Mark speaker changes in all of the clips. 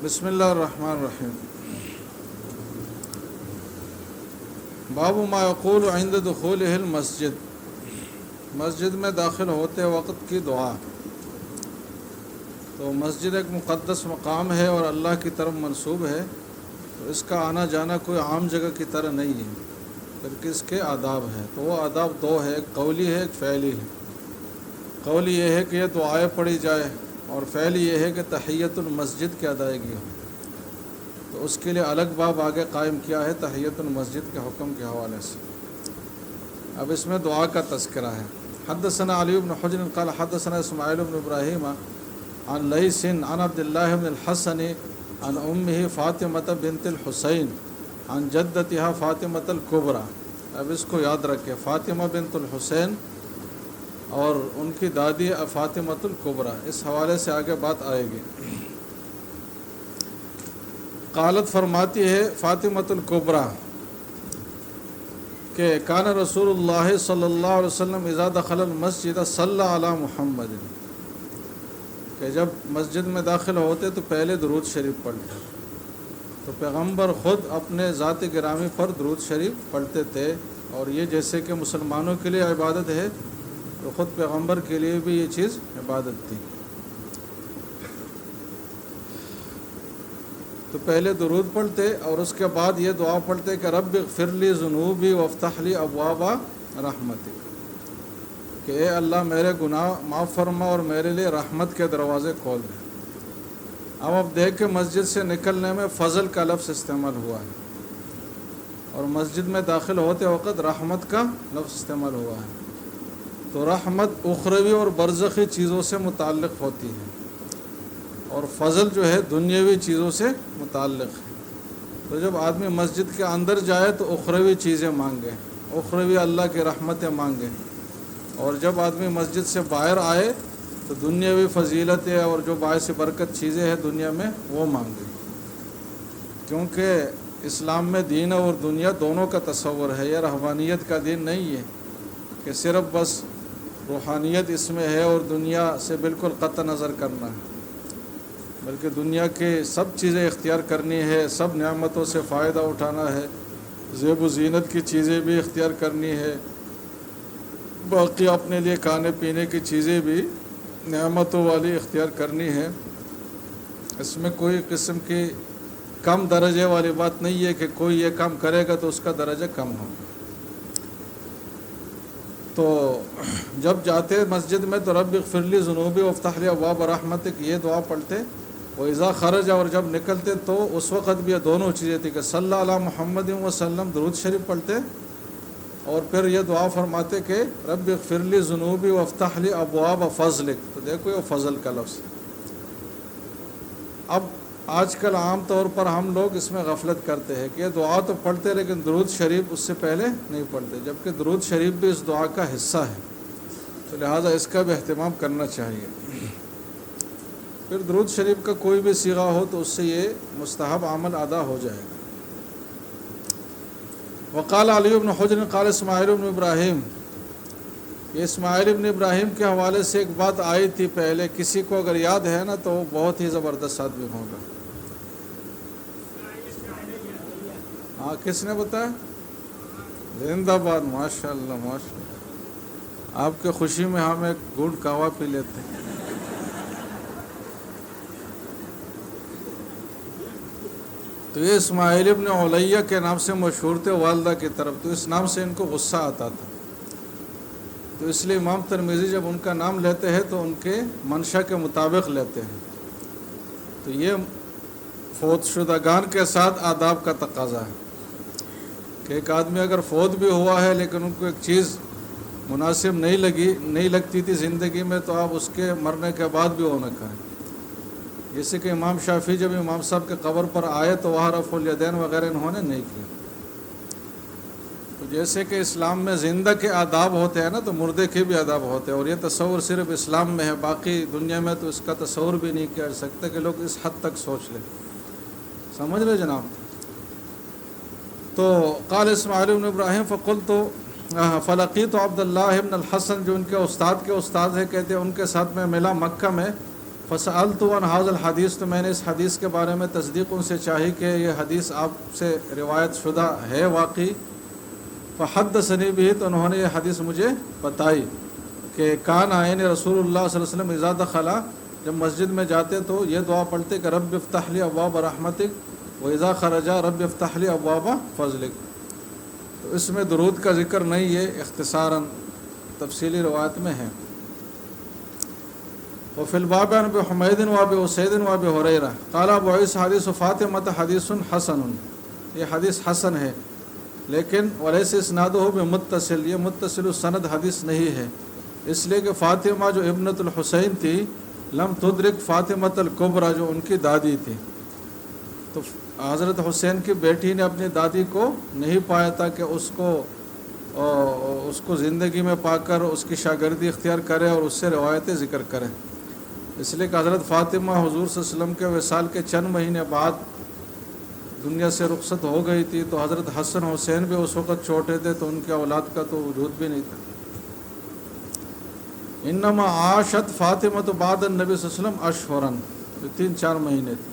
Speaker 1: بسم اللہ الرحمن الرحیم۔ باب ما یقول عند دخولہ المسجد، مسجد میں داخل ہوتے وقت کی دعا۔ تو مسجد ایک مقدس مقام ہے اور اللہ کی طرف منسوب ہے، تو اس کا آنا جانا کوئی عام جگہ کی طرح نہیں ہے بلکہ اس کے آداب ہیں۔ تو وہ آداب دو ہے، ایک قولی ہے ایک فعلی ہے۔ قولی یہ ہے کہ یہ دعائیں پڑھی جائے، اور فعلی یہ ہے کہ تحیت المسجد کی ادائیگی ہو۔ تو اس کے لیے الگ باب آگے قائم کیا ہے تحیت المسجد کے حکم کے حوالے سے۔ اب اس میں دعا کا تذکرہ ہے۔ حدثنا علی بن حجر قال حدثنا اسماعیل بن ابراہیم عن لیث عن عبد اللہ بن الحسن عن امہ فاطمۃ بنت الحسین عن جدتها فاطمۃ الکبریٰ۔ اب اس کو یاد رکھیں، فاطمہ بنت الحسین اور ان کی دادی فاطمۃ الکبریٰ، اس حوالے سے آگے بات آئے گی۔ قالت فرماتی ہے فاطمۃ الکبریٰ کہ کان رسول اللہ صلی اللہ علیہ وسلم اذا دخل المسجد صلی علی محمد، کہ جب مسجد میں داخل ہوتے تو پہلے درود شریف پڑھتے۔ تو پیغمبر خود اپنے ذات گرامی پر درود شریف پڑھتے تھے، اور یہ جیسے کہ مسلمانوں کے لیے عبادت ہے تو خود پیغمبر کے لیے بھی یہ چیز عبادت تھی۔ تو پہلے درود پڑھتے اور اس کے بعد یہ دعا پڑھتے کہ رب اغفر لی ذنوبی وافتح لی ابواب رحمتک، کہ اے اللہ میرے گناہ معاف فرما اور میرے لیے رحمت کے دروازے کھول دے۔ اب دیکھ کے مسجد سے نکلنے میں فضل کا لفظ استعمال ہوا ہے، اور مسجد میں داخل ہوتے وقت رحمت کا لفظ استعمال ہوا ہے۔ تو رحمت اخروی اور برزخی چیزوں سے متعلق ہوتی ہے، اور فضل جو ہے دنیاوی چیزوں سے متعلق ہے۔ تو جب آدمی مسجد کے اندر جائے تو اخروی چیزیں مانگے، اخروی اللہ کی رحمتیں مانگے، اور جب آدمی مسجد سے باہر آئے تو دنیاوی فضیلتیں اور جو باعث برکت چیزیں ہیں دنیا میں وہ مانگے، کیونکہ اسلام میں دین اور دنیا دونوں کا تصور ہے۔ یہ رحمانیت کا دین نہیں ہے کہ صرف بس روحانیت اس میں ہے اور دنیا سے بالکل قطع نظر کرنا ہے، بلکہ دنیا کے سب چیزیں اختیار کرنی ہے، سب نعمتوں سے فائدہ اٹھانا ہے، زیب و زینت کی چیزیں بھی اختیار کرنی ہے، باقی اپنے لیے کھانے پینے کی چیزیں بھی نعمتوں والی اختیار کرنی ہے۔ اس میں کوئی قسم کی کم درجے والی بات نہیں ہے کہ کوئی یہ کام کرے گا تو اس کا درجہ کم ہو۔ تو جب جاتے مسجد میں تو رب اغفر لی ذنوبی وافتح لی ابواب رحمتک یہ دعا پڑھتے، وَإِذَا خَرَجَ اور جب نکلتے تو اس وقت بھی یہ دونوں چیزیں تھیں کہ صلی اللہ علیہ محمد وسلم درود شریف پڑھتے، اور پھر یہ دعا فرماتے کہ رب اغفر لی ذنوبی وافتح لی ابواب فضلک۔ تو دیکھو یہ فضل کا لفظ۔ اب آج کل عام طور پر ہم لوگ اس میں غفلت کرتے ہیں کہ یہ دعا تو پڑھتے لیکن درود شریف اس سے پہلے نہیں پڑھتے، جبکہ درود شریف بھی اس دعا کا حصہ ہے، تو لہٰذا اس کا بھی اہتمام کرنا چاہیے۔ پھر درود شریف کا کوئی بھی صیغہ ہو تو اس سے یہ مستحب عمل ادا ہو جائے گا۔ وقال علی بن حجر قال اسماعیل بن ابراہیم، یہ اسماعیل بن ابراہیم کے حوالے سے ایک بات آئی تھی پہلے، کسی کو اگر یاد ہے نا تو وہ بہت ہی زبردست آدمی ہوگا۔ ہاں کس نے بتایا؟ زندہ باد، ماشاء اللہ ماشاء اللہ۔ آپ کے خوشی میں ہم ایک گھونٹ قہوہ پی لیتے ہیں۔ تو یہ اسماعیل ابن علیہ کے نام سے مشہور تھے والدہ کی طرف، تو اس نام سے ان کو غصہ آتا تھا، تو اس لیے امام ترمذی جب ان کا نام لیتے ہیں تو ان کے منشا کے مطابق لیتے ہیں۔ تو یہ فوت شدگان کے ساتھ آداب کا تقاضا ہے کہ ایک آدمی اگر فوت بھی ہوا ہے لیکن ان کو ایک چیز مناسب نہیں لگتی تھی زندگی میں، تو آپ اس کے مرنے کے بعد بھی وہ نہ کھائیں۔ جیسے کہ امام شافعی جب امام صاحب کے قبر پر آئے تو وہاں رفع الیدین وغیرہ انہوں نے نہیں کیا۔ تو جیسے کہ اسلام میں زندہ کے آداب ہوتے ہیں نا، تو مردے کے بھی آداب ہوتے ہیں، اور یہ تصور صرف اسلام میں ہے، باقی دنیا میں تو اس کا تصور بھی نہیں کر سکتے کہ لوگ اس حد تک سوچ لیں۔ سمجھ لیں جناب؟ تو قال اسماعیل بن ابراہیم فقلت فلقیت عبد اللہ بن الحسن، جو ان کے استاد ہیں، کہتے ہیں ان کے ساتھ میں ملا مکہ میں، فسألت عن هذا الحدیث، تو میں نے اس حدیث کے بارے میں تصدیق ان سے چاہی کہ یہ حدیث آپ سے روایت شدہ ہے واقعی. فحدثنی به، تو انہوں نے یہ حدیث مجھے بتائی کہ کان عین رسول اللہ صلی اللہ علیہ وسلم اذا دخل، جب مسجد میں جاتے تو یہ دعا پڑھتے کہ رب افتح لی ابواب رحمتک واذا خرج رب افتح لی ابواب فضلک. تو اس میں درود کا ذکر نہیں ہے، اختصاراً تفصیلی روایت میں ہے. وفی الباب عن ابی حمید و ابی اسید و ابی ہریرہ قال ابو عیسی حدیث فاطمہ حدیث حسن، یہ حدیث حسن ہے لیکن ولیس اسنادہ بمتصل، یہ متصل السند حدیث نہیں ہے، اس لیے کہ فاطمہ جو ابنۃ الحسین تھی لم تدرک فاطمۃ الکبریٰ، جو ان کی دادی تھی. تو حضرت حسین کی بیٹی نے اپنی دادی کو نہیں پایا تھا کہ اس کو زندگی میں پا کر اس کی شاگردی اختیار کرے اور اس سے روایتیں ذکر کرے. اس لیے کہ حضرت فاطمہ حضور صلی اللہ علیہ وسلم کے وصال کے چند مہینے بعد دنیا سے رخصت ہو گئی تھی، تو حضرت حسن حسین بھی اس وقت چھوٹے تھے، تو ان کے اولاد کا تو وجود بھی نہیں تھا. انما عاشت فاطمہ بعد النبی صلی اللہ علیہ وسلم اشہراً، 3-4 مہینے تھے.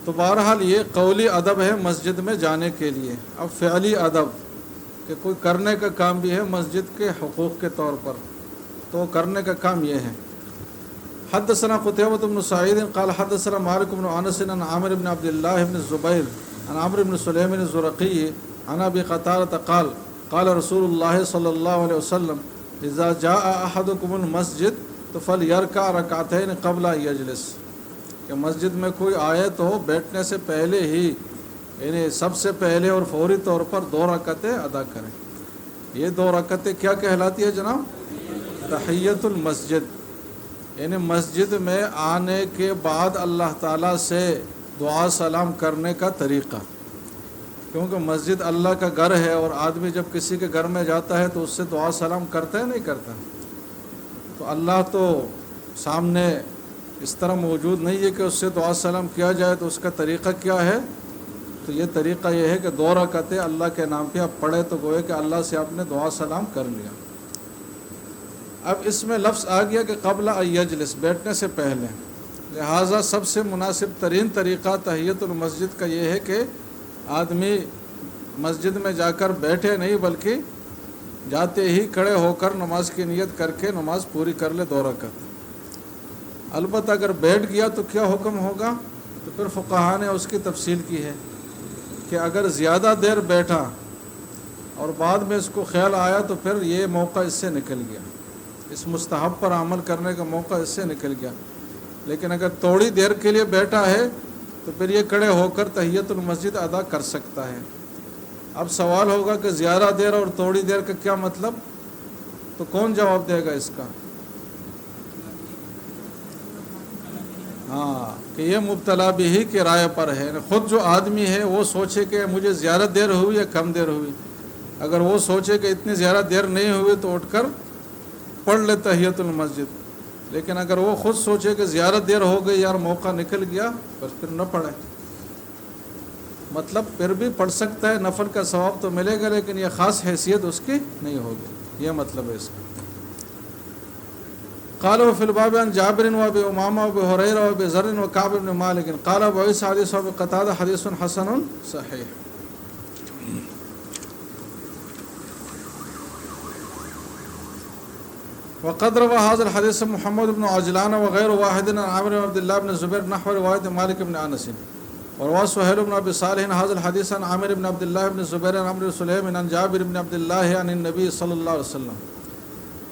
Speaker 1: تو بہرحال یہ قولی ادب ہے مسجد میں جانے کے لیے. اب فعلی ادب کہ کوئی کرنے کا کام بھی ہے مسجد کے حقوق کے طور پر، تو کرنے کا کام یہ ہے. حدثنا قتيبة بن سعيد قال حدثنا مالك بن انس عن عامر بن عبد الله بن الزبير عن عمرو بن سليم الزرقي عن ابي قتادة قال قال رسول الله صلى الله عليه وسلم اذا جاء احدكم المسجد فليركع ركعتين قبل ان يجلس، کہ مسجد میں کوئی آئے تو بیٹھنے سے پہلے ہی، یعنی سب سے پہلے اور فوری طور پر 2 رکعتیں ادا کریں. یہ 2 رکعتیں کیا کہلاتی ہے جناب؟ تحیۃ المسجد، یعنی مسجد میں آنے کے بعد اللہ تعالیٰ سے دعا سلام کرنے کا طریقہ. کیونکہ مسجد اللہ کا گھر ہے اور آدمی جب کسی کے گھر میں جاتا ہے تو اس سے دعا سلام کرتا ہے نہیں کرتا؟ تو اللہ تو سامنے اس طرح موجود نہیں ہے کہ اس سے دعا سلام کیا جائے. تو اس کا طریقہ کیا ہے؟ تو یہ طریقہ یہ ہے کہ 2 رکعتیں اللہ کے نام پہ آپ پڑھے تو گوئے کہ اللہ سے آپ نے دعا سلام کر لیا. اب اس میں لفظ آ گیا کہ قبل ان یجلس، بیٹھنے سے پہلے، لہٰذا سب سے مناسب ترین طریقہ تحیۃ المسجد کا یہ ہے کہ آدمی مسجد میں جا کر بیٹھے نہیں بلکہ جاتے ہی کھڑے ہو کر نماز کی نیت کر کے نماز پوری کر لے 2 رکعت. البتہ اگر بیٹھ گیا تو کیا حکم ہوگا؟ تو پھر فقہا نے اس کی تفصیل کی ہے کہ اگر زیادہ دیر بیٹھا اور بعد میں اس کو خیال آیا تو پھر یہ موقع اس سے نکل گیا، اس مستحب پر عمل کرنے کا موقع اس سے نکل گیا. لیکن اگر تھوڑی دیر کے لیے بیٹھا ہے تو پھر یہ کھڑے ہو کر تحیۃ المسجد ادا کر سکتا ہے. اب سوال ہوگا کہ زیادہ دیر اور تھوڑی دیر کا کیا مطلب؟ تو کون جواب دے گا اس کا؟ ہاں، کہ یہ مبتلا بھی کے رائے پر ہے. خود جو آدمی ہے وہ سوچے کہ مجھے زیادہ دیر ہوئی یا کم دیر ہوئی. اگر وہ سوچے کہ اتنی زیادہ دیر نہیں ہوئی تو اٹھ کر پڑھ لے تحیۃ المسجد. لیکن اگر وہ خود سوچے کہ زیادہ دیر ہو گئی یار موقع نکل گیا، بس پھر نہ پڑھے. مطلب پھر بھی پڑھ سکتا ہے، نفل کا ثواب تو ملے گا لیکن یہ خاص حیثیت اس کی نہیں ہوگی. یہ مطلب ہے اس کا. قال وفي الباب عن جابر وابي امامه وابي هريره وابي ذر وكعب بن مالك قال ابو عيسى حديث ابي قتاده حديث حسن صحيح. وقد روى هذا الحديث محمد بن عجلان وغير واحد عن عامر بن عبد الله بن الزبير نحو روايه مالك بن انس. وروى سهيل بن ابي صالح هذا الحديث عن عامر بن عبد الله بن الزبير عن عمرو بن سليم عن جابر بن عبد الله عن النبي صلى الله عليه وسلم.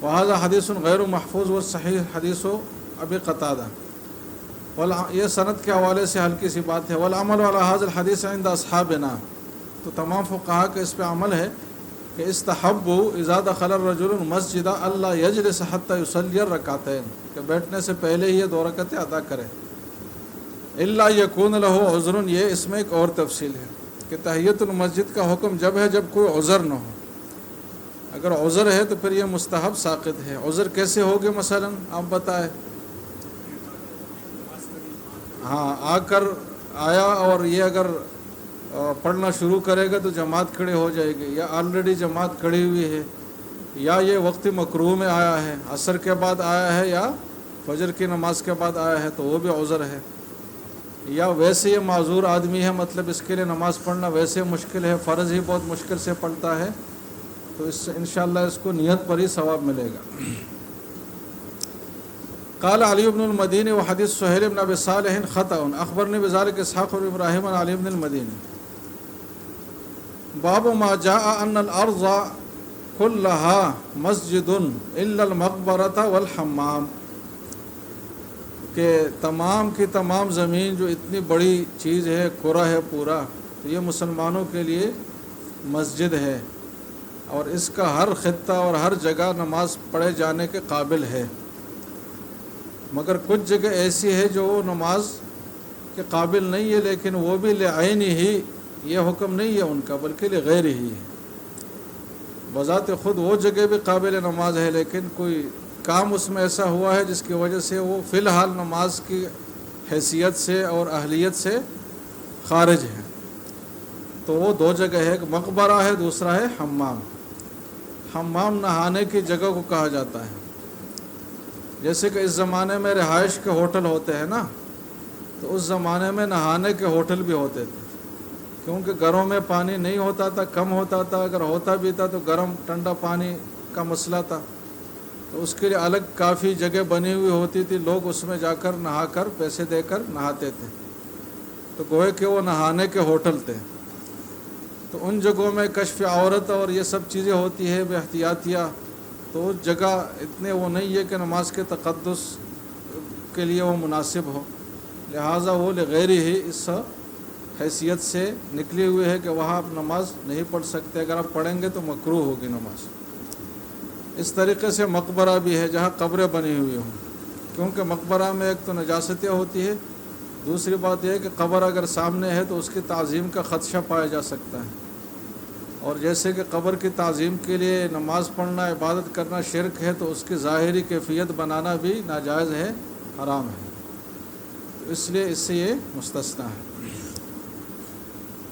Speaker 1: وهذا حدیث غیر محفوظ والصحیح حدیث ابی قتادہ. یہ سند کے حوالے سے ہلکی سی بات ہے. والعمل على هذا الحديث عند اصحابنا، تو تمام فقہا کے اس پہ عمل ہے کہ استحب اذا دخل الرجل المسجد الا يجلس حتى يصلي الركعتين، کہ بیٹھنے سے پہلے ہی یہ 2 رکعتیں ادا کرے. الا يكون له عذر، یہ اس میں ایک اور تفصیل ہے کہ تحیۃ المسجد کا حکم جب ہے جب کوئی عذر نہ ہو. اگر عذر ہے تو پھر یہ مستحب ساقط ہے. عذر کیسے ہوگے مثلا آپ بتائیں؟ ہاں، آ کر آیا اور یہ اگر پڑھنا شروع کرے گا تو جماعت کھڑی ہو جائے گی، یا آلریڈی جماعت کھڑی ہوئی ہے، یا یہ وقت مکروہ میں آیا ہے، عصر کے بعد آیا ہے یا فجر کی نماز کے بعد آیا ہے تو وہ بھی عذر ہے، یا ویسے یہ معذور آدمی ہے، مطلب اس کے لیے نماز پڑھنا ویسے مشکل ہے، فرض ہی بہت مشکل سے پڑھتا ہے، تو اس سے انشاءاللہ اس کو نیت پر ہی ثواب ملے گا۔ قال علی بن المدینی وحدیث سہیل بن ابی صالح خطأ اخبرنی بذلک اسحاق بن ابراہیم عن علی بن المدینی۔ باب ما جاء ان الارض كلها مسجد الا المقبرۃ والحمام، کہ تمام کی تمام زمین جو اتنی بڑی چیز ہے، کرہ ہے پورا، تو یہ مسلمانوں کے لیے مسجد ہے، اور اس کا ہر خطہ اور ہر جگہ نماز پڑھے جانے کے قابل ہے، مگر کچھ جگہ ایسی ہے جو وہ نماز کے قابل نہیں ہے، لیکن وہ بھی لعین ہی، یہ حکم نہیں ہے ان کا بلکہ لغیر ہی ہے، بذات خود وہ جگہ بھی قابل نماز ہے، لیکن کوئی کام اس میں ایسا ہوا ہے جس کی وجہ سے وہ فی الحال نماز کی حیثیت سے اور اہلیت سے خارج ہے، تو وہ دو جگہ ہے، ایک مقبرہ ہے، دوسرا ہے حمام۔ حمام نہانے کی جگہ کو کہا جاتا ہے، جیسے کہ اس زمانے میں رہائش کے ہوٹل ہوتے ہیں نا، تو اس زمانے میں نہانے کے ہوٹل بھی ہوتے تھے، کیونکہ گھروں میں پانی نہیں ہوتا تھا، کم ہوتا تھا، اگر ہوتا بھی تھا تو گرم ٹھنڈا پانی کا مسئلہ تھا، تو اس کے لیے الگ کافی جگہ بنی ہوئی ہوتی تھی، لوگ اس میں جا کر نہا کر پیسے دے کر نہاتے تھے، تو گوئے کہ وہ نہانے کے ہوٹل تھے۔ تو ان جگہوں میں کشف عورت اور یہ سب چیزیں ہوتی ہے بے احتیاطیہ، تو اس جگہ اتنے وہ نہیں ہے کہ نماز کے تقدس کے لیے وہ مناسب ہو، لہٰذا وہ لغیر ہی اس حیثیت سے نکلی ہوئی ہے کہ وہاں آپ نماز نہیں پڑھ سکتے، اگر آپ پڑھیں گے تو مکروہ ہوگی نماز۔ اس طریقے سے مقبرہ بھی ہے جہاں قبریں بنی ہوئی ہوں، کیونکہ مقبرہ میں ایک تو نجاستیں ہوتی ہے، دوسری بات یہ ہے کہ قبر اگر سامنے ہے تو اس کی تعظیم کا خدشہ پایا جا سکتا ہے، اور جیسے کہ قبر کی تعظیم کے لیے نماز پڑھنا، عبادت کرنا شرک ہے، تو اس کی ظاہری کیفیت بنانا بھی ناجائز ہے، حرام ہے، تو اس لیے اس سے یہ مستثنیٰ ہے۔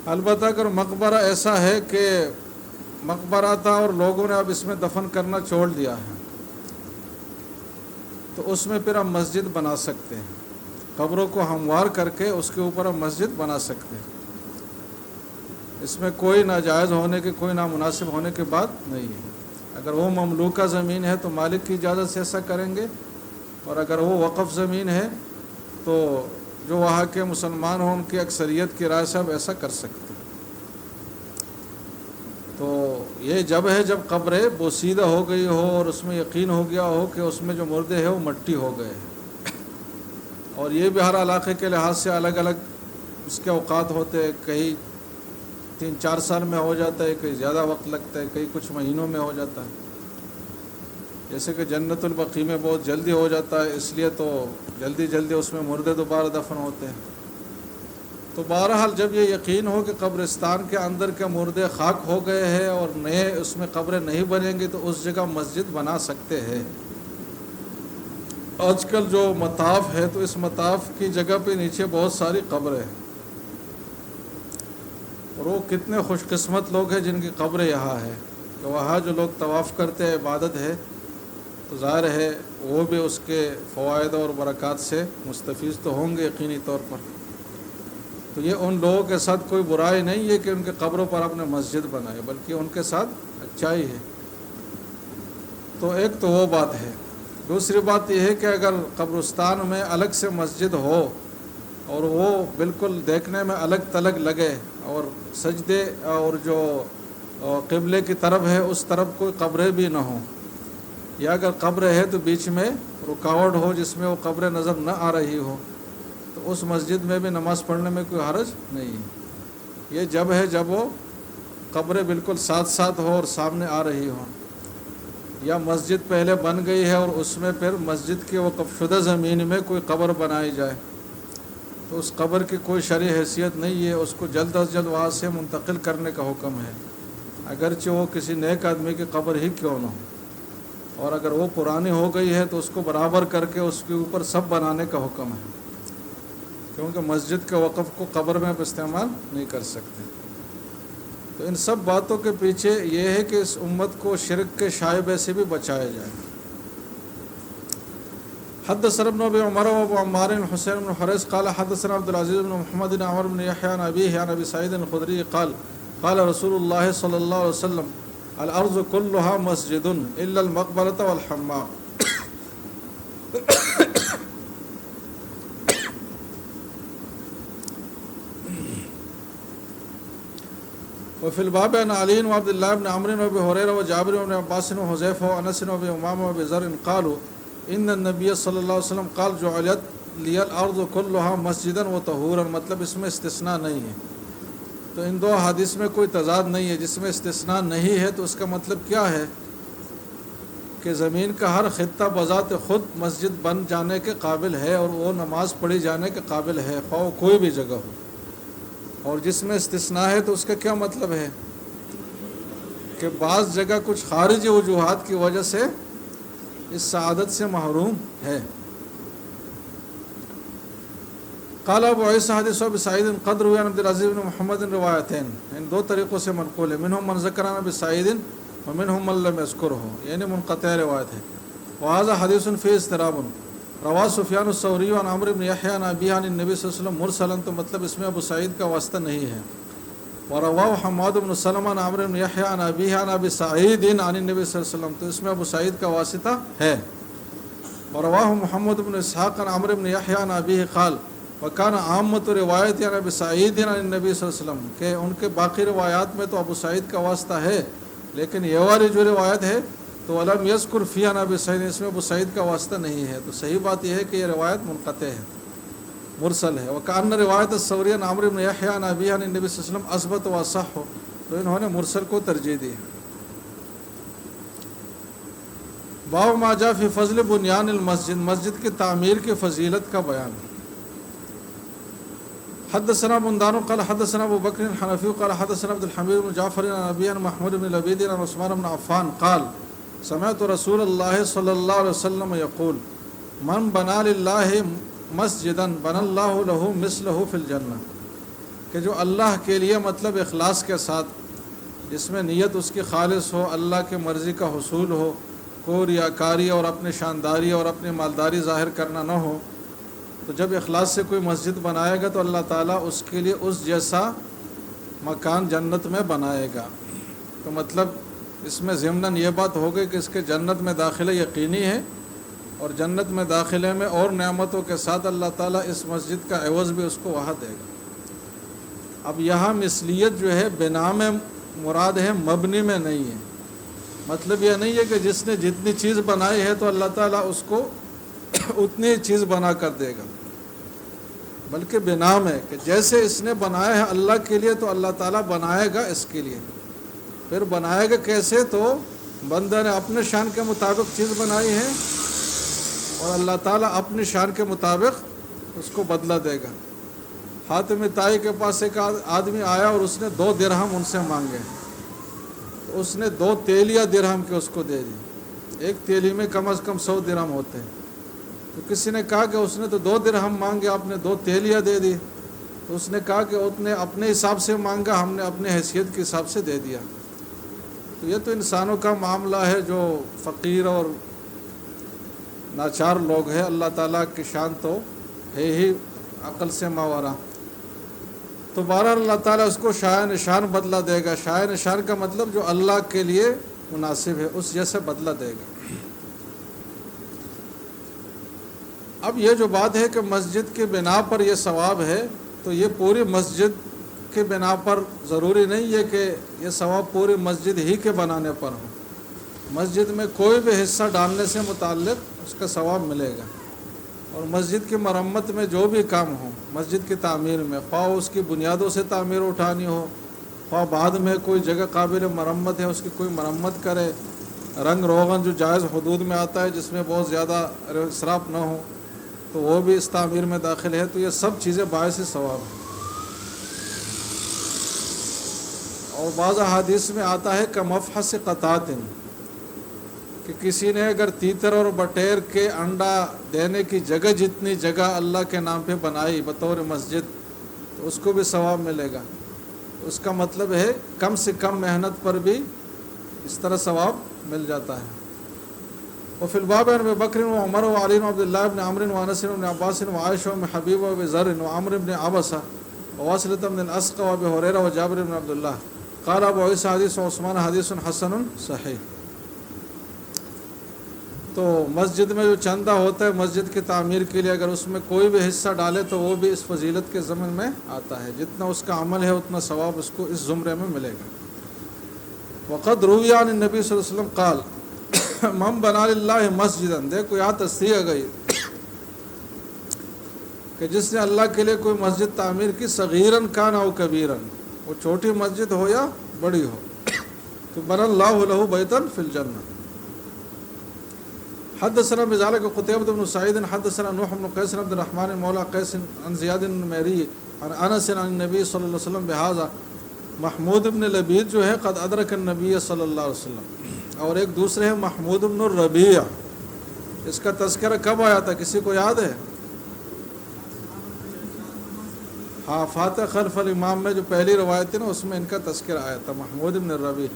Speaker 1: البتہ اگر مقبرہ ایسا ہے کہ مقبرہ تھا اور لوگوں نے اب اس میں دفن کرنا چھوڑ دیا ہے، تو اس میں پھر ہم مسجد بنا سکتے ہیں، قبروں کو ہموار کر کے اس کے اوپر ہم مسجد بنا سکتے ہیں، اس میں کوئی ناجائز ہونے کی، کوئی نامناسب ہونے کی بات نہیں ہے۔ اگر وہ مملوکہ زمین ہے تو مالک کی اجازت سے ایسا کریں گے، اور اگر وہ وقف زمین ہے تو جو وہاں کے مسلمان ہوں ان کی اکثریت کی رائے سے اب ایسا کر سکتے ہیں۔ تو یہ جب ہے جب قبریں بوسیدہ ہو گئی ہو اور اس میں یقین ہو گیا ہو کہ اس میں جو مردے ہیں وہ مٹی ہو گئے ہیں، اور یہ بھی ہر علاقے کے لحاظ سے الگ الگ اس کے اوقات ہوتے ہیں، کہیں 3-4 سال میں ہو جاتا ہے، کہیں زیادہ وقت لگتا ہے، کہیں کچھ مہینوں میں ہو جاتا ہے، جیسے کہ جنت البقیع میں بہت جلدی ہو جاتا ہے، اس لیے تو جلدی جلدی اس میں مردے دوبارہ دفن ہوتے ہیں۔ تو بہرحال جب یہ یقین ہو کہ قبرستان کے اندر کے مردے خاک ہو گئے ہیں اور نئے اس میں قبریں نہیں بنیں گی، تو اس جگہ مسجد بنا سکتے ہیں۔ آج کل جو مطاف ہے تو اس مطاف کی جگہ پہ نیچے بہت ساری قبریں ہیں، اور وہ کتنے خوش قسمت لوگ ہیں جن کی قبریں یہاں ہے، کہ وہاں جو لوگ طواف کرتے ہیں، عبادت ہے، تو ظاہر ہے وہ بھی اس کے فوائد اور برکات سے مستفیض تو ہوں گے یقینی طور پر۔ تو یہ ان لوگوں کے ساتھ کوئی برائی نہیں ہے کہ ان کے قبروں پر اپنے مسجد بنائے، بلکہ ان کے ساتھ اچھائی ہے۔ تو ایک تو وہ بات ہے۔ دوسری بات یہ ہے کہ اگر قبرستان میں الگ سے مسجد ہو اور وہ بالکل دیکھنے میں الگ تلگ لگے، اور سجدے اور جو قبلے کی طرف ہے اس طرف کوئی قبریں بھی نہ ہوں، یا اگر قبر ہے تو بیچ میں رکاوٹ ہو جس میں وہ قبر نظر نہ آ رہی ہو، تو اس مسجد میں بھی نماز پڑھنے میں کوئی حرج نہیں ہے۔ یہ جب ہے جب وہ قبریں بالکل ساتھ ساتھ ہو اور سامنے آ رہی ہوں، یا مسجد پہلے بن گئی ہے اور اس میں پھر مسجد کی وقف شدہ زمین میں کوئی قبر بنائی جائے، تو اس قبر کی کوئی شرعی حیثیت نہیں ہے، اس کو جلد از جلد وہاں سے منتقل کرنے کا حکم ہے، اگرچہ وہ کسی نیک آدمی کی قبر ہی کیوں نہ ہو، اور اگر وہ پرانی ہو گئی ہے تو اس کو برابر کر کے اس کے اوپر سب بنانے کا حکم ہے، کیونکہ مسجد کے وقف کو قبر میں استعمال نہیں کر سکتے۔ تو ان سب باتوں کے پیچھے یہ ہے کہ اس امت کو شرک کے شائبے سے بھی بچایا جائے۔ حدثنا ابن ابي عمر وابو عمار حسين بن حريث قال حدثنا عبد العزيز بن محمد بن عمرو بن يحيى عن ابيه عن ابي سعيد الخدري قال قال رسول الله صلى الله عليه وسلم الارض كلها مسجد الا المقبرة والحمام. وفي الباب عن علي وعبد الله بن عمرو وابي هريره وجابر بن عباس وحذيفه وانس وابي امامه وابي ذر قالوا ان النبي صلی اللہ علیہ وسلم قال جعلت لی الارض كلها مسجدا وطهورا. مطلب اس میں استثناء نہیں ہے. تو ان دو حدیث میں کوئی تضاد نہیں ہے. جس میں استثناء نہیں ہے تو اس کا مطلب کیا ہے کہ زمین کا ہر خطہ بذات خود مسجد بن جانے کے قابل ہے اور وہ نماز پڑھی جانے کے قابل ہے خواہ کوئی بھی جگہ ہو. اور جس میں استثناء ہے تو اس کا کیا مطلب ہے کہ بعض جگہ کچھ خارجی وجوہات کی وجہ سے اس سعادت سے محروم ہے. قال ابو عیسی حدیث ابی سعید قد روی عن عبد العزیز بن محمد روایتین. ان دو طریقوں سے منقول ہے. منہم من ذکر عن ابی سعید ومنہم من لم یذکرہ، یعنی منقطع روایت ہے. وہذا حدیث فی اضطراب روا سفیان الثوری عن عمرو بن یحییٰ عن ابیہ عن النبی صلی اللہ علیہ وسلم مرسلا. تو مطلب اس میں ابو سعید کا واسطہ نہیں ہے. ورواه حماد بن سلمہ عن عمرو بن یحییٰ عن ابیہ عن ابی سعید عن النبی صلی اللہ علیہ وسلم. تو اس میں ابو سعید کا واسطہ ہے. ورواه محمد بن اسحاق عن عمرو بن یحییٰ عن ابیہ قال وکان عامۃ روایت عن ابی سعید عن النبی صلی اللہ علیہ وسلم، کہ ان کے باقی روایات میں تو ابو سعید کا واسطہ ہے، لیکن یہ والی جو روایت ہے تو ولم یذکر فیہا عن ابی سعید، اس میں ابو سعید کا واسطہ نہیں ہے. تو صحیح بات یہ ہے کہ یہ روایت منقطع ہے، مرسل ہے. وکأن روایت الثوری عن عمرو بن یحییٰ عن ابیہ عن النبی صلی اللہ علیہ وسلم اثبت و اصح، تو انہوں نے مرسل کو ترجیح دی. باب ما جاء فی فضل بنیان المسجد، مسجد کی تعمیر کی فضیلت کا بیان. حدثنا بندار قال حدثنا ابو بکر الحنفی قال حدثنا عبد الحمید بن جعفر عن ابی عن محمود بن لبید عن عثمان بن عفان قال سمعت رسول اللہ صلی اللہ علیہ وسلم یقول من بنا للہ مسجدا بنا اللہ له مثلہ فی الجنہ، کہ جو اللہ کے لیے مطلب اخلاص کے ساتھ، جس میں نیت اس کی خالص ہو، اللہ کی مرضی کا حصول ہو، کوئی ریاکاری اور اپنی شانداری اور اپنی مالداری ظاہر کرنا نہ ہو، تو جب اخلاص سے کوئی مسجد بنائے گا تو اللہ تعالیٰ اس کے لیے اس جیسا مکان جنت میں بنائے گا. تو مطلب اس میں ضمناً یہ بات ہو گئی کہ اس کے جنت میں داخلہ یقینی ہے، اور جنت میں داخلے میں اور نعمتوں کے ساتھ اللہ تعالیٰ اس مسجد کا عوض بھی اس کو وہاں دے گا. اب یہاں مثلیت جو ہے بنا میں مراد ہے، مبنی میں نہیں ہے. مطلب یہ نہیں ہے کہ جس نے جتنی چیز بنائی ہے تو اللہ تعالیٰ اس کو اتنی چیز بنا کر دے گا، بلکہ بنا میں کہ جیسے اس نے بنایا ہے اللہ کے لیے تو اللہ تعالیٰ بنائے گا اس کے لیے. پھر بنائے گا کیسے؟ تو بندہ نے اپنے شان کے مطابق چیز بنائی ہے اور اللہ تعالیٰ اپنی شان کے مطابق اس کو بدلہ دے گا. حاتم طائی کے پاس ایک آدمی آیا اور اس نے 2 درہم ان سے مانگے. تو اس نے 2 تیلیاں درہم کے اس کو دے دی. ایک تیلی میں کم از کم 100 درہم ہوتے ہیں. تو کسی نے کہا کہ اس نے تو 2 درہم مانگے، آپ نے 2 تیلیاں دے دی. تو اس نے کہا کہ اس نے اپنے حساب سے مانگا، ہم نے اپنے حیثیت کے حساب سے دے دیا. تو یہ تو انسانوں کا معاملہ ہے جو فقیر اور ناچار لوگ ہیں. اللہ تعالیٰ کی شان تو ہے ہی عقل سے ماورا. تو بہرحال اللہ تعالیٰ اس کو شایع نشان بدلہ دے گا. شایع نشان کا مطلب جو اللہ کے لیے مناسب ہے اس جیسے بدلہ دے گا. اب یہ جو بات ہے کہ مسجد کی بنا پر یہ ثواب ہے، تو یہ پوری مسجد کے بنا پر ضروری نہیں ہے کہ یہ ثواب پوری مسجد ہی کے بنانے پر ہو. مسجد میں کوئی بھی حصہ ڈالنے سے متعلق اس کا ثواب ملے گا. اور مسجد کی مرمت میں جو بھی کام ہو، مسجد کی تعمیر میں، خواہ اس کی بنیادوں سے تعمیر اٹھانی ہو، خواہ بعد میں کوئی جگہ قابل مرمت ہے اس کی کوئی مرمت کرے، رنگ روغن جو جائز حدود میں آتا ہے جس میں بہت زیادہ اسراف نہ ہو تو وہ بھی اس تعمیر میں داخل ہے. تو یہ سب چیزیں باعث ثواب ہیں. اور بعض احادیث میں آتا ہے کہ مفحص قطعۃ، کہ کسی نے اگر تیتر اور بٹیر کے انڈا دینے کی جگہ جتنی جگہ اللہ کے نام پہ بنائی بطور مسجد تو اس کو بھی ثواب ملے گا. اس کا مطلب ہے کم سے کم محنت پر بھی اس طرح ثواب مل جاتا ہے. وفي الباب عن ابي بكر وعمر وعلي وعبد الله بن عمرو وانس بن عباس وعائشه وام حبيب وابي ذر وعمرو بن عبسه وواصلة بن الاسقى وابي هريره وجابر بن عبد الله قال ابو عيسى حديث عثمان حديث حسن صحيح. تو مسجد میں جو چندہ ہوتا ہے مسجد کی تعمیر کے لیے، اگر اس میں کوئی بھی حصہ ڈالے تو وہ بھی اس فضیلت کے ضمن میں آتا ہے، جتنا اس کا عمل ہے اتنا ثواب اس کو اس زمرے میں ملے گا. وقد روی عن النبی صلی اللہ علیہ وسلم قال من بنا للہ مسجدا، دیکھو یہاں تصریح گئی کہ جس نے اللہ کے لیے کوئی مسجد تعمیر کی، صغیرن کان او کبیرن، وہ چھوٹی مسجد ہو یا بڑی ہو، تو بنا اللہ لہ بیتا فی الجنہ. حدثنا بذلك قتيبة بن سعيد حدثنا نوح بن قيس بن عبد الرحمن مولى قيس عن زياد بن نميري عن انس عن النبي صلی اللہ علیہ وسلم بهذا. محمود بن لبید جو ہے قد ادرک النبی صلی اللہ علیہ وسلم، اور ایک دوسرے ہیں محمود بن الربیع، اس کا تذکرہ کب آیا تھا کسی کو یاد ہے؟ ہاں، فاتح خلف الامام میں جو پہلی روایت تھی نا اس میں ان کا تذکرہ آیا تھا، محمود بن الربیع.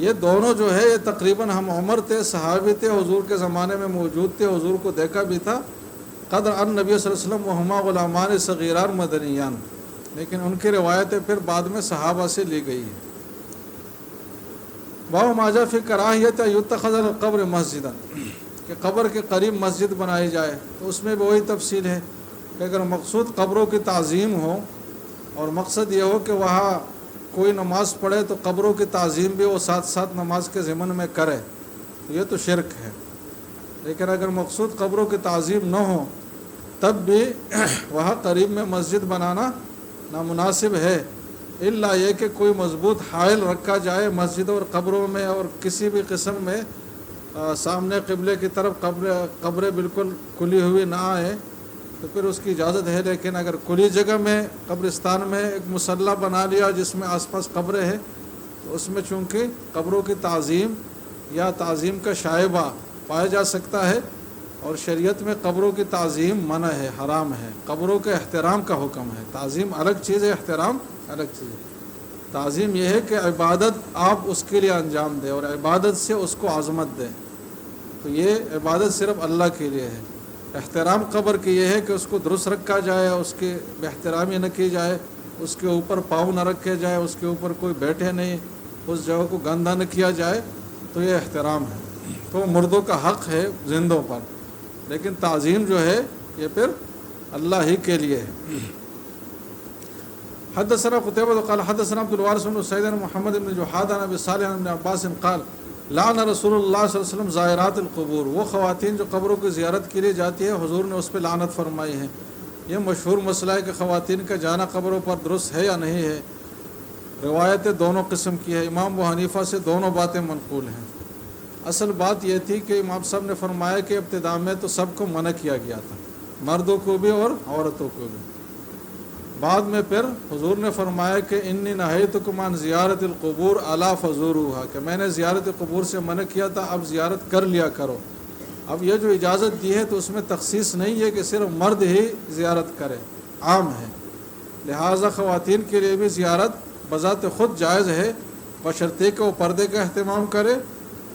Speaker 1: یہ دونوں جو ہے یہ تقریباً ہم عمر تھے، صحابی تھے، حضور کے زمانے میں موجود تھے، حضور کو دیکھا بھی تھا. قدر ان نبی صلی اللہ علیہ وسلم وہما غلامان صغیران مدنیان، لیکن ان کی روایتیں پھر بعد میں صحابہ سے لی گئی ہیں. باب ما جاء فی کراہیت یتخذ القبر مسجدا، کہ قبر کے قریب مسجد بنائی جائے. تو اس میں بھی وہی تفصیل ہے کہ اگر مقصود قبروں کی تعظیم ہو اور مقصد یہ ہو کہ وہاں کوئی نماز پڑھے تو قبروں کی تعظیم بھی وہ ساتھ ساتھ نماز کے ضمن میں کرے، تو یہ تو شرک ہے. لیکن اگر مقصود قبروں کی تعظیم نہ ہو تب بھی وہاں قریب میں مسجد بنانا نامناسب ہے، الا یہ کہ کوئی مضبوط حائل رکھا جائے مسجد اور قبروں میں، اور کسی بھی قسم میں سامنے قبلے کی طرف قبریں بالکل کھلی ہوئی نہ آئے تو پھر اس کی اجازت ہے. لیکن اگر کھلی جگہ میں قبرستان میں ایک مصلی بنا لیا جس میں آس پاس قبریں ہیں تو اس میں چونکہ قبروں کی تعظیم یا تعظیم کا شائبہ پایا جا سکتا ہے، اور شریعت میں قبروں کی تعظیم منع ہے، حرام ہے. قبروں کے احترام کا حکم ہے. تعظیم الگ چیز ہے، احترام الگ چیز ہے. تعظیم یہ ہے کہ عبادت آپ اس کے لیے انجام دیں اور عبادت سے اس کو عظمت دیں، تو یہ عبادت صرف اللہ کے لیے ہے. احترام قبر کی یہ ہے کہ اس کو درست رکھا جائے، اس کی بے احترامی نہ کی جائے، اس کے اوپر پاؤں نہ رکھے جائے، اس کے اوپر کوئی بیٹھے نہیں، اس جگہ کو گندہ نہ کیا جائے، تو یہ احترام ہے. تو مردوں کا حق ہے زندوں پر، لیکن تعظیم جو ہے یہ پھر اللہ ہی کے لیے ہے. حدثنا قتيبة قال حدثنا عبد الوارث بن سعيد محمد بن جحاد عن ابي صالح بن عباس قال لعن رسول اللہ صلی اللہ علیہ وسلم زائرات القبور، وہ خواتین جو قبروں کی زیارت کے لیے جاتی ہے حضور نے اس پہ لعنت فرمائی ہے. یہ مشہور مسئلہ ہے کہ خواتین کا جانا قبروں پر درست ہے یا نہیں ہے. روایتیں دونوں قسم کی ہے. امام ابو حنیفہ سے دونوں باتیں منقول ہیں. اصل بات یہ تھی کہ امام صاحب نے فرمایا کہ ابتداء میں تو سب کو منع کیا گیا تھا، مردوں کو بھی اور عورتوں کو بھی. بعد میں پھر حضور نے فرمایا کہ انی نہیتکم عن زیارت القبور الا فزوروها، کہ میں نے زیارت قبور سے منع کیا تھا، اب زیارت کر لیا کرو. اب یہ جو اجازت دی ہے تو اس میں تخصیص نہیں ہے کہ صرف مرد ہی زیارت کرے، عام ہے. لہٰذا خواتین کے لیے بھی زیارت بذات خود جائز ہے، بشرطے کہ وہ پردے کا اہتمام کرے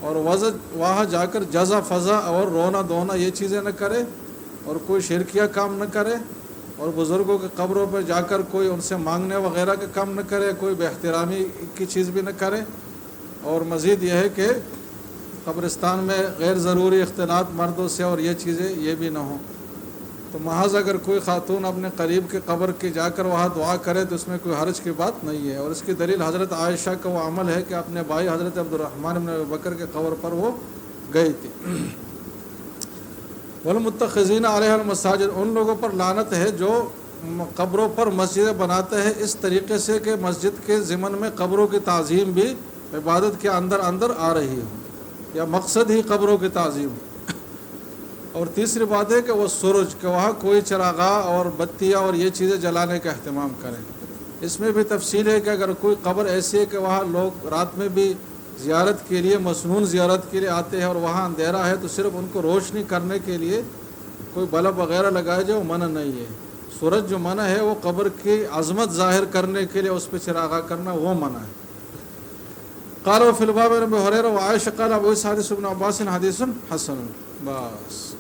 Speaker 1: اور وہاں جا کر جزا فضا اور رونا دھونا یہ چیزیں نہ کرے، اور کوئی شرکیہ کام نہ کرے، اور بزرگوں کے قبروں پر جا کر کوئی ان سے مانگنے وغیرہ کا کام نہ کرے، کوئی بے احترامی کی چیز بھی نہ کرے. اور مزید یہ ہے کہ قبرستان میں غیر ضروری اختلاط مردوں سے اور یہ چیزیں یہ بھی نہ ہوں. تو محض اگر کوئی خاتون اپنے قریب کے قبر کے جا کر وہاں دعا کرے تو اس میں کوئی حرج کی بات نہیں ہے. اور اس کی دلیل حضرت عائشہ کا وہ عمل ہے کہ اپنے بھائی حضرت عبد الرحمن بن ابی بکر کے قبر پر وہ گئی تھی. والمتخذین علیہ المساجد، ان لوگوں پر لعنت ہے جو قبروں پر مسجدیں بناتے ہیں اس طریقے سے کہ مسجد کے ضمن میں قبروں کی تعظیم بھی عبادت کے اندر اندر آ رہی ہو، یا مقصد ہی قبروں کی تعظیم. اور تیسری بات ہے کہ وہ سورج، کہ وہاں کوئی چراغاہ اور بتیاں اور یہ چیزیں جلانے کا اہتمام کریں. اس میں بھی تفصیل ہے کہ اگر کوئی قبر ایسی ہے کہ وہاں لوگ رات میں بھی زیارت کے لیے مسنون زیارت کے لیے آتے ہیں اور وہاں اندھیرا ہے تو صرف ان کو روشنی کرنے کے لیے کوئی بلب وغیرہ لگائے جائے، وہ منع نہیں ہے. سورج جو منع ہے وہ قبر کی عظمت ظاہر کرنے کے لیے اس پہ چراغاں کرنا وہ منع ہے. قال وفي الباب عن ابي هريره وعائشه قال ابو حديث ابن عباس حديث حسن. بس